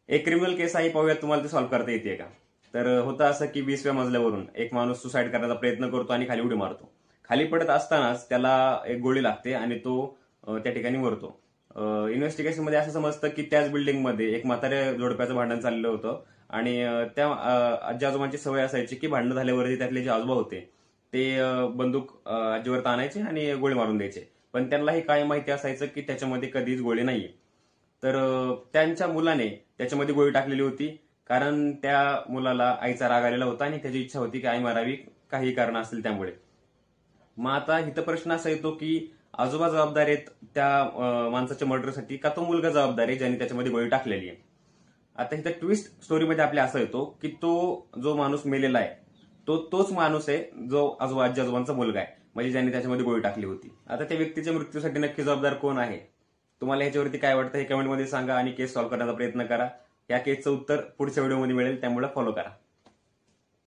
एक क्रिमिनल केस आहे, पाहूयात तुम्हाला ते सॉल्व्ह करता येते का. तर होतं असं की 20व्या मजल्यावरून एक माणूस सुसाईड करण्याचा प्रयत्न करतो आणि खाली उडी मारतो. खाली पडत असतानाच त्याला एक गोळी लागते आणि तो त्या ठिकाणी मरतो. इन्व्हेस्टिगेशन मध्ये असं समजतं की त्याच बिल्डिंगमध्ये एक म्हाताऱ्या जोडप्याचं भांडण चाललं होतं आणि त्या आजी आजोबांची सवय असायची की भांडण झाल्यावरती त्यातले जे आजोबा होते ते बंदूक आजीवर ताणायचे आणि गोळी मारून द्यायचे. पण त्यांनाही काय माहिती असायचं की त्याच्यामध्ये कधीच गोळी नाहीये. तर त्यांच्या मुलाने त्याच्यामध्ये गोळी टाकलेली होती, कारण त्या मुलाला आईचा राग आलेला होता आणि त्याची इच्छा होती की आई मारावी, काही कारण असतील त्यामुळे. मग आता इथं प्रश्न असा येतो की आजोबा जबाबदार आहेत त्या माणसाच्या मर्डरसाठी का तो मुलगा जबाबदार आहे ज्याने त्याच्यामध्ये गोळी टाकलेली आहे. आता इथं ट्विस्ट स्टोरीमध्ये आपल्या असं येतो की तो जो माणूस मेलेला आहे तोच माणूस आहे जो आजी आजोबांचा मुलगा आहे, म्हणजे ज्याने त्याच्यामध्ये गोळी टाकली होती. आता त्या व्यक्तीच्या मृत्यूसाठी नक्की जबाबदार कोण आहे, तुम्हाला ह्याच्यावरती काय वाटतं हे कमेंटमध्ये सांगा आणि केस सॉल्व्ह करण्याचा प्रयत्न करा. या केसचं उत्तर पुढच्या व्हिडिओमध्ये मिळेल, त्यामुळे फॉलो करा.